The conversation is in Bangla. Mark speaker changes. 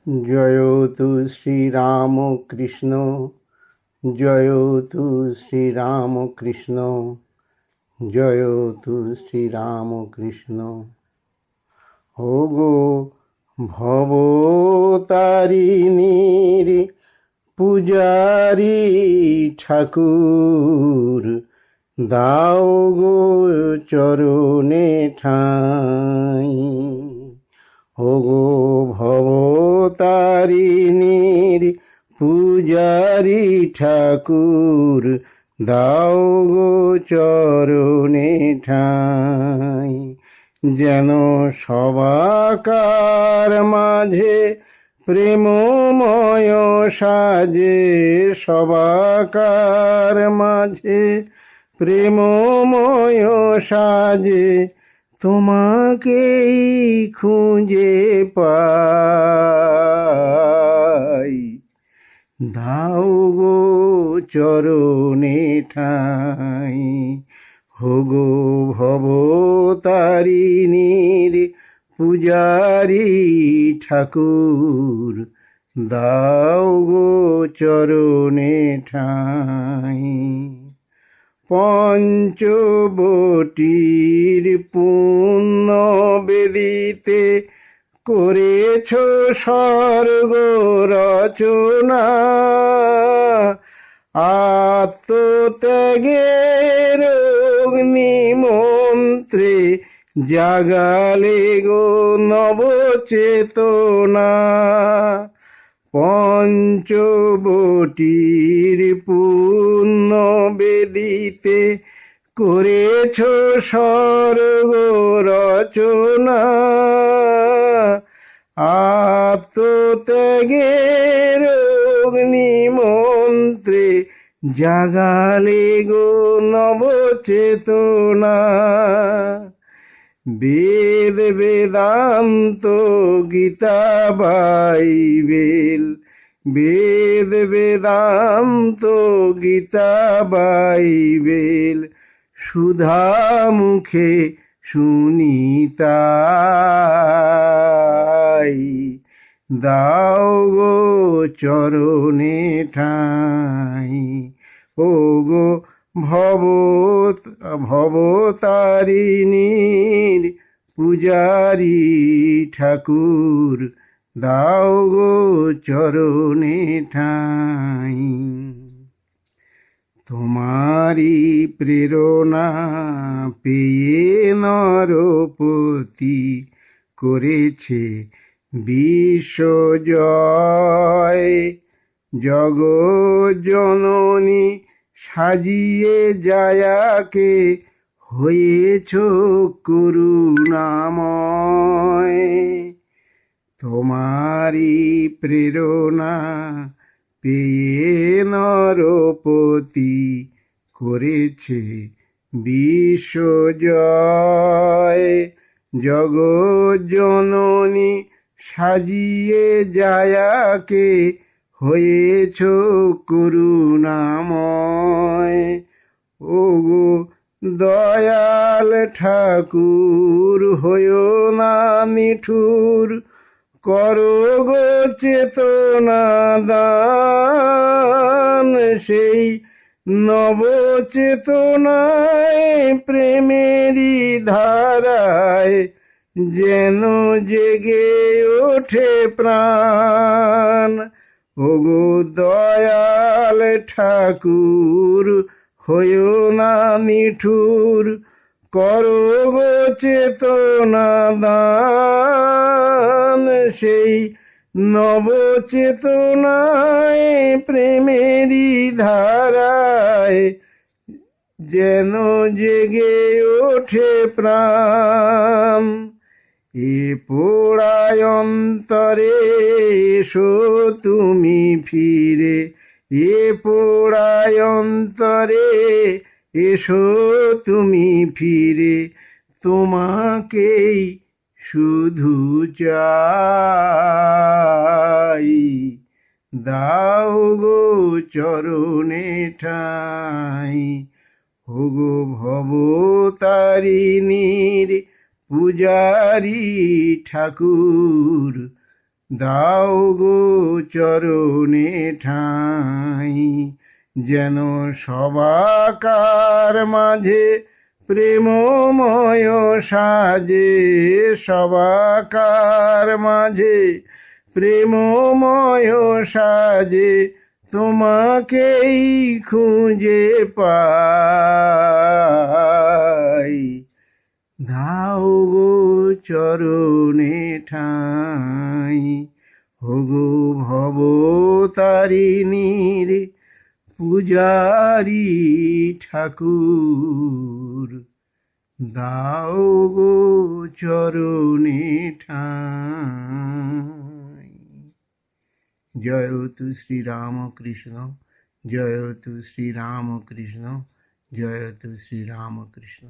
Speaker 1: জয়তু শ্রীরাম কৃষ্ণ, জয়তু শ্রীরাম কৃষ্ণ, জয়তু শ্রীরাম কৃষ্ণ। ওগো ভবতারিণীর পূজারি ঠাকুর, দাও গো চরণে ঠাঁই। ওগো ভবতারিণীর পূজারি ঠাকুর, দাও গো চরণে ঠাঁই। যেন সবাকার মাঝে প্রেমময় সাজে, সবাকার মাঝে প্রেমময় সাজে, তোমাকেই খুঁজে পাই। দাও গো চরণে ঠাঁই। হোগো ভবতারিণীর পূজারি ঠাকুর, দাও গো চরণে ঠাঁই। পঞ্চবটির পুণ্য বেদিতে করেছ স্বর্গ রচনা, আত্মত্যাগের অগ্নিমন্ত্রে জাগালে গো নবচেতনা। পঞ্চবটির পুণ্য বেদিতে করেছ স্বর্গ রচনা, আত্মত্যাগের অগ্নিমন্ত্রে জাগালে গো নবচেতনা। বেদ বেদান্ত গীতা বাইবেল, বেদ বেদান্ত গীতা বাইবেল, সুধা মুখে শুনিতাই। দাও গো চরণে ঠাঁই। ও গো ভবতারিণীর পূজারি ঠাকুর, দাও গো চরণে ঠাঁই। তোমারি প্রেরণা পেয়ে নরপতি করেছে বিশ্বজয়। জগজ্জননী সাজিয়ে জায়াকে হয়েছ করুণাময়। তোমারি প্রেরণা পেয়ে নরপতি করেছে বিশ্বজয়। জগজ্জননী সাজিয়ে জায়াকে হয়েছ করুণাময়। ওগো দয়াল ঠাকুর, হয়ো না নিঠুর, করো গো চেতনা দান। সেই নবচেতনায় প্রেমেরই ধারায় যেন জেগে ওঠে প্রাণ। ওগো দয়াল ঠাকুর, হয়ো না নিঠুর, করো গো চেতনা দান। সেই নবচেতনায় প্রেমেরই ধারায় যেন জেগে ওঠে প্রাণ। এ পোড়ায় অন্তরে এসো তুমি ফিরে, এ পোড়ায় অন্তরে এসো তুমি ফিরে, তোমাকেই শুধু চাই। দাও গো চরণে ঠাঁই। ওগো ভবতারিণীর পূজারি ঠাকুর, দাও গো চরণে ঠাঁই, যেন সবাকার মাঝে প্রেমময় সাজে, সবাকার মাঝে প্রেমময় সাজে, তোমাকেই খুঁজে পাই। দাও গো চরণে ঠাঁই, ওগো ভবতারিণীর পূজারি ঠাকুর, দাও গো চরণে ঠাঁই। জয়তু শ্রীরামকৃষ্ণ, জয়তু শ্রীরামকৃষ্ণ, জয়তু শ্রীরামকৃষ্ণ।